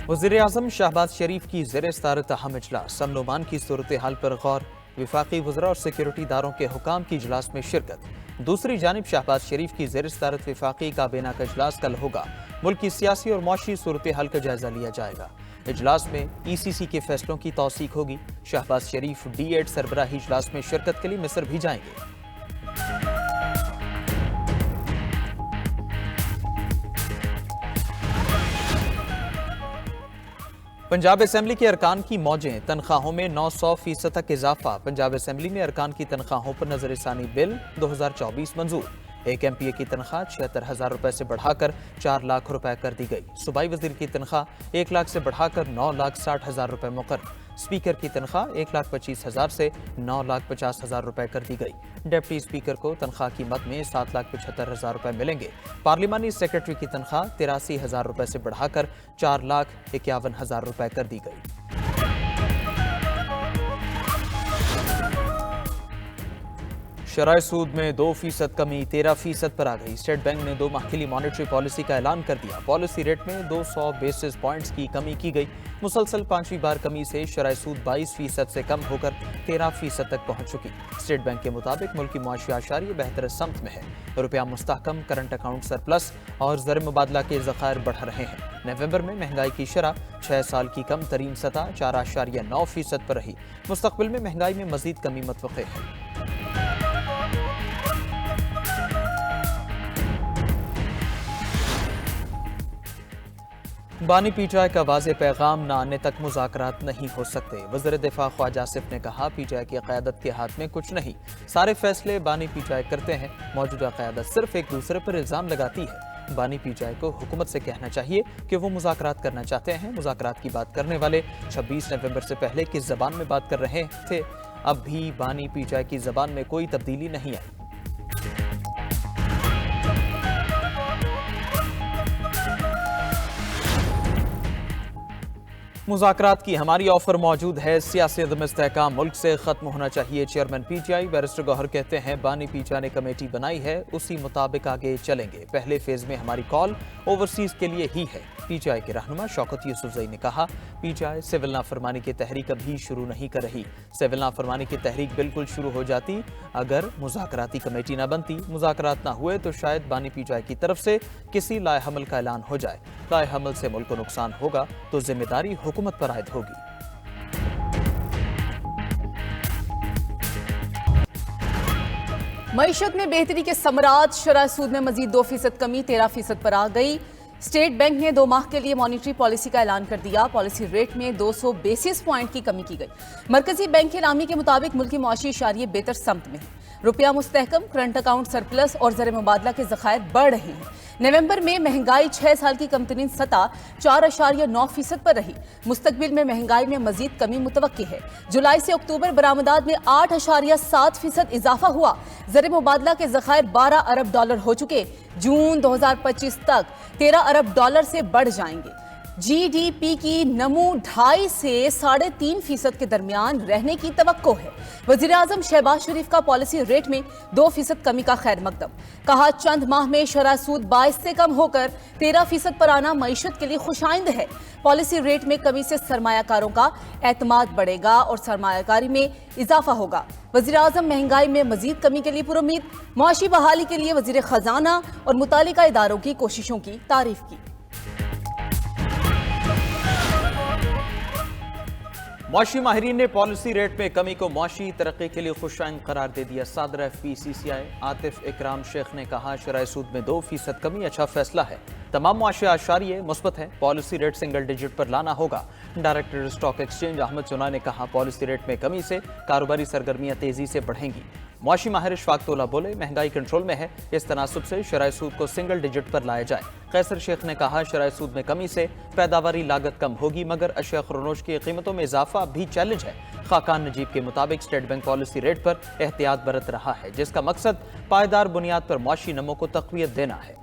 वज़ीर आज़म शहबाज शरीफ की ज़ेर सदारत अहम इजलास, अमन ओमान की सूरत हाल पर गौर, विफाकी वज़रा और सिक्योरिटी दारों के हुकाम की इजलास में शिरकत। दूसरी जानिब शहबाज शरीफ की ज़ेर सदारत विफाकी काबीना का इजलास कल होगा। मुल्क की सियासी और मौशी सूरत हाल का जायजा लिया जाएगा। इजलास में ECC के फैसलों की तौसीक होगी। शहबाज शरीफ D8 सरबराही इजलास में शिरकत के लिए मिस्र भी जाएंगे। पंजाब असेंबली के अरकान की मौजें, तनख्वाहों में 900% तक इजाफा। पंजाब असेंबली में अरकान की तनख्वाहों पर नजरसानी बिल 2024 मंजूर। एक MPA की तनख्वाह 76,000 रुपए से बढ़ाकर 4 लाख रुपए कर दी गई। सूबाई वजीर की तनख्वाह 1 लाख से बढ़ाकर 9,60,000 रुपए मुकर्रर। स्पीकर की तनख्वाह 1,25,000 से 9,50,000 रुपए कर दी गई। डिप्टी स्पीकर को तनख्वाह की मद में 7,75,000 रुपए मिलेंगे। पार्लिमानी सेक्रेटरी की तनख्वाह 83,000 रुपए से बढ़ाकर 4,51,000 रुपए कर दी गई। शरह सूद में 2% कमी 13% पर आ गई। स्टेट बैंक ने 2 माह के लिए मॉनेटरी पॉलिसी का ऐलान कर दिया। पॉलिसी रेट में 200 बेसिस पॉइंट्स की कमी की गई। मुसलसल 5वीं बार कमी से शरह सूद 22% से कम होकर 13% तक पहुंच चुकी। स्टेट बैंक के मुताबिक मुल्क की मुआशी आशारिया बेहतर समत में है। रुपया मुस्तहकम, करंट अकाउंट सरप्लस और ज़र मुबादला के ज़खायर बढ़ रहे हैं। नवंबर में महंगाई की शरह 6 साल की कम तरीन सतह 4.9% पर रही। मुस्तकबिल में महंगाई में मजीद कमी मुतवक्के है। बानी PTI का वाज़े पैगाम न आने तक मुज़ाकरात नहीं हो सकते। वज़ीर दिफा ख्वाजा आसिफ ने कहा, PTI की क़यादत के हाथ में कुछ नहीं, सारे फैसले बानी PTI करते हैं। मौजूदा क़यादत सिर्फ एक दूसरे पर इल्ज़ाम लगाती है। बानी PTI को हुकूमत से कहना चाहिए कि वो मुज़ाकरात करना चाहते हैं। मुज़ाकरात की बात करने वाले 26 नवंबर से पहले किस ज़बान में बात कर रहे थे, अब भी बानी PTI की ज़बान में कोई तब्दीली नहीं आई। मुज़ाकरात की हमारी ऑफर मौजूद है। सियासी अदम इस्तेहकाम मुल्क से खत्म होना चाहिए। चेयरमैन PTI बैरिस्टर गौहर कहते हैं, बानी PTI ने कमेटी बनाई है, उसी मुताबिक आगे चलेंगे। पहले फेज में हमारी कॉल ओवरसीज के लिए ही है। PTI के रहनुमा शौकत यूसुफजई ने कहा, PTI सिविल नाफरमानी की तहरीक अभी शुरू नहीं कर रही। सिविल नाफरमानी की तहरीक बिल्कुल शुरू हो जाती अगर मुज़ाकराती कमेटी न बनती। मुज़ाकरात न हुए तो शायद बानी PTI की तरफ से किसी लाए हमल का ऐलान हो जाए। लाए हमल से मुल्क को नुकसान होगा तो जिम्मेदारी हुकूमत पर आयद होगी। मईशत में बेहतरी के समरात, शरह सूद में मजीद 2% कमी 13% पर आ गई। स्टेट बैंक ने 2 माह के लिए मॉनेटरी पॉलिसी का ऐलान कर दिया। पॉलिसी रेट में 200 बेसिस पॉइंट की कमी की गई। मरकजी बैंक के नामी के मुताबिक मुल्क की मुआशी इशारिये बेहतर समत में है। रुपया मुस्तहकम, करंट अकाउंट सरप्लस और ज़र मुबादला के ज़खायर बढ़ रहे हैं। नवंबर में महंगाई 6 साल की कमतरीन सतह 4.9% पर रही। मुस्तकबिल में महंगाई में मजीद कमी मुतवक्की है। जुलाई से अक्टूबर बरामदात में 8.7% इजाफा हुआ। ज़र मुबादला के ज़खायर 12 अरब डॉलर हो चुके। जून 2025 तक 13 अरब डॉलर से बढ़ जाएंगे। GDP की नमू 2.5 से 3.5% के दरमियान रहने की तवक्को है। वज़ीर आज़म शहबाज शरीफ का पॉलिसी रेट में 2% कमी का खैर मकदम। कहा, चंद माह में शरह सूद 22 से कम होकर 13% पर आना मईशत के लिए खुशाइंद है। पॉलिसी रेट में कमी से सरमायाकारों का एतमाद बढ़ेगा और सरमायाकारी में इजाफा होगा। वज़ीर आज़म महंगाई में मजीद कमी के लिए पुरुमीद। मुआशी बहाली के लिए वज़ीर ख़जाना और मुतालिका इदारों की कोशिशों की तारीफ की। मुआशी माहिरीन ने पॉलिसी रेट में कमी को मुआशी तरक्की के लिए खुशाइंद करार दे दिया। सदर FPCCI आतिफ इकराम शेख ने कहा, शरह सूद में 2% कमी अच्छा फैसला है। तमाम मुआशी आशारिये मुस्बत है। पॉलिसी रेट सिंगल डिजिट पर लाना होगा। डायरेक्टर स्टॉक एक्सचेंज अहमद चुना ने कहा, पॉलिसी रेट में कमी से कारोबारी सरगर्मियां तेजी से बढ़ेंगी। मुआशी माहिर इशफाक बोले, महंगाई कंट्रोल में है, इस तनासुब से शरह सूद को सिंगल डिजिट पर लाया जाए। कैसर शेख ने कहा, शरह सूद में कमी से पैदावारी लागत कम होगी, मगर अशिया खुरनोश की कीमतों में इजाफा भी चैलेंज है। खाकान नजीब के मुताबिक स्टेट बैंक पॉलिसी रेट पर एहतियात बरत रहा है, जिसका मकसद पायदार बुनियाद पर मुआशी नमो को तक़वियत देना है।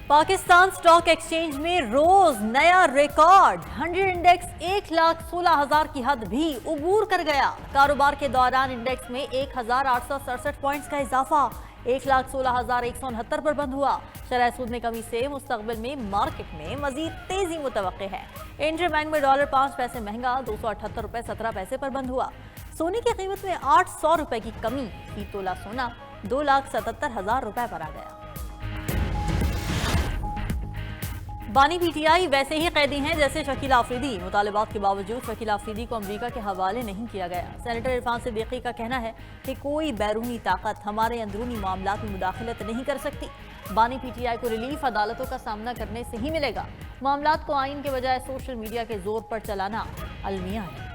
پاکستان سٹاک ایکسچینج میں روز نیا ریکارڈ 100 انڈیکس 1,16,000 کی حد بھی عبور کر گیا۔ کاروبار کے دوران انڈیکس میں 1,867 پوائنٹس کا اضافہ 1,16,169 پر بند ہوا۔ شرح سود میں کمی سے مستقبل میں مارکیٹ میں مزید تیزی متوقع ہے۔ انٹر بینک میں ڈالر 5 پیسے مہنگا 278 روپے 17 پیسے پر بند ہوا۔ سونے کی قیمت میں 800 روپے کی کمی، فی تولہ سونا 2,77,000 روپے پر آ گیا۔ بانی پی ٹی آئی ویسے ہی قیدی ہیں جیسے شکیل آفریدی۔ مطالبات کے باوجود شکیل آفریدی کو امریکہ کے حوالے نہیں کیا گیا۔ سینیٹر عرفان صدیقی کا کہنا ہے کہ کوئی بیرونی طاقت ہمارے اندرونی معاملات میں مداخلت نہیں کر سکتی۔ بانی پی ٹی آئی کو ریلیف عدالتوں کا سامنا کرنے سے ہی ملے گا۔ معاملات کو آئین کے بجائے سوشل میڈیا کے زور پر چلانا المیہ ہے۔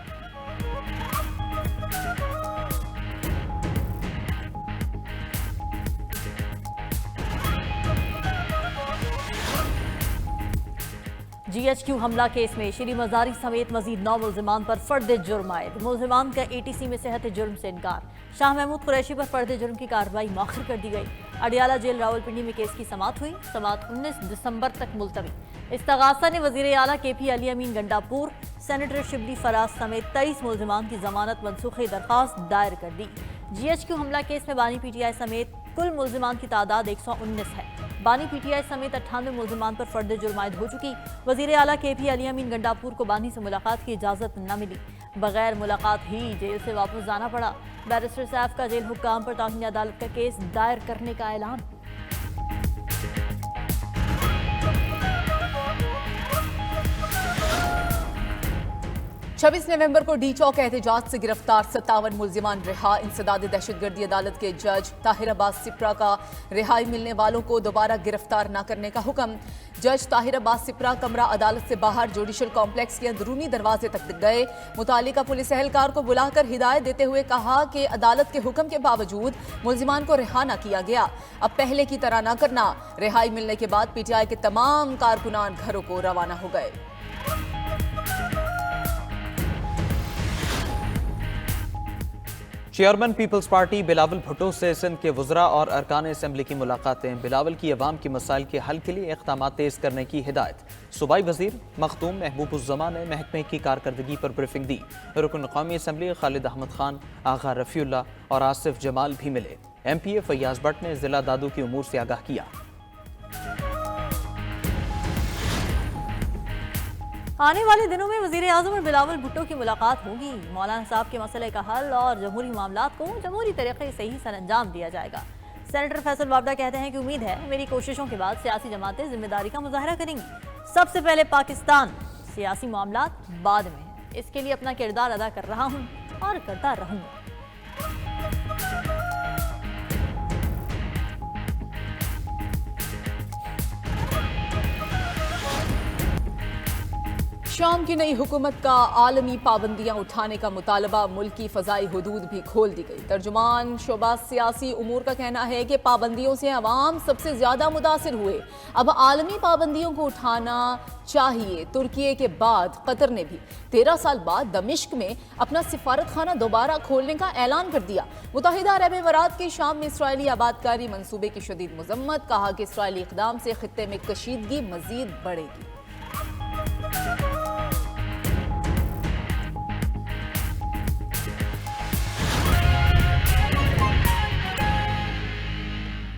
جی ایچ کیو حملہ کیس میں شری مزاری سمیت مزید 9 ملزمان پر فرد جرم عائد۔ ملزمان کا اے ٹی سی میں صحت جرم سے انکار۔ شاہ محمود قریشی پر فرد جرم کی کارروائی مؤخر کر دی گئی۔ اڈیالہ جیل راولپنڈی میں کیس کی سماعت ہوئی۔ سماعت 19 دسمبر تک ملتوی۔ استغاثہ نے وزیر اعلیٰ کے پی علی امین گنڈاپور، سینیٹر شبلی فراز سمیت 23 ملزمان کی ضمانت منسوخی درخواست دائر کر دی۔ جی ایچ کیو حملہ کیس میں بانی پی ٹی آئی سمیت کل ملزمان کی تعداد 119 ہے۔ بانی پی ٹی آئی سمیت 98 ملزمان پر فرد جرم عائد ہو چکی۔ وزیر اعلیٰ کے پی علی امین گنڈاپور کو بانی سے ملاقات کی اجازت نہ ملی، بغیر ملاقات ہی جیل سے واپس جانا پڑا۔ بیرسٹر سیف کا جیل حکام پر توہین عدالت کا کیس دائر کرنے کا اعلان۔ 26 نومبر کو ڈی چوک احتجاج سے گرفتار 57 ملزمان رہا۔ انسداد دہشت گردی عدالت کے جج طاہر عباس سپرا کا رہائی ملنے والوں کو دوبارہ گرفتار نہ کرنے کا حکم۔ جج طاہر عباس سپرا کمرہ عدالت سے باہر جوڈیشل کمپلیکس کے اندرونی دروازے تک گئے۔ متعلقہ پولیس اہلکار کو بلا کر ہدایت دیتے ہوئے کہا کہ عدالت کے حکم کے باوجود ملزمان کو رہا نہ کیا گیا، اب پہلے کی طرح نہ کرنا۔ رہائی ملنے کے بعد پی ٹی آئی کے تمام کارکنان گھروں کو روانہ ہو گئے۔ چیئرمین پیپلز پارٹی بلاول بھٹو سے سندھ کے وزراء اور ارکان اسمبلی کی ملاقاتیں۔ بلاول کی عوام کے مسائل کے حل کے لیے اقدامات تیز کرنے کی ہدایت۔ صوبائی وزیر مختوم محبوب الزمان نے محکمے کی کارکردگی پر بریفنگ دی۔ رکن قومی اسمبلی خالد احمد خان، آغا رفیع اللہ اور آصف جمال بھی ملے۔ M P A Fayyaz Butt نے ضلع دادو کی امور سے آگاہ کیا۔ آنے والے دنوں میں وزیر اعظم اور بلاول بھٹو کی ملاقات ہوگی۔ مولانا صاحب کے مسئلے کا حل اور جمہوری معاملات کو جمہوری طریقے سے ہی سر انجام دیا جائے گا۔ سینیٹر فیصل وابڈا کہتے ہیں کہ امید ہے میری کوششوں کے بعد سیاسی جماعتیں ذمہ داری کا مظاہرہ کریں گی۔ سب سے پہلے پاکستان، سیاسی معاملات بعد میں ہیں۔ اس کے لیے اپنا کردار ادا کر رہا ہوں اور کرتا رہوں گا۔ شام کی نئی حکومت کا عالمی پابندیاں اٹھانے کا مطالبہ، ملکی فضائی حدود بھی کھول دی گئی۔ ترجمان شعبہ سیاسی امور کا کہنا ہے کہ پابندیوں سے عوام سب سے زیادہ متاثر ہوئے، اب عالمی پابندیوں کو اٹھانا چاہیے۔ ترکیے کے بعد قطر نے بھی 13 سال بعد دمشق میں اپنا سفارت خانہ دوبارہ کھولنے کا اعلان کر دیا۔ متحدہ عرب امارات کے شام میں اسرائیلی آبادکاری منصوبے کی شدید مذمت، کہا کہ اسرائیلی اقدام سے خطے میں کشیدگی مزید بڑھے گی۔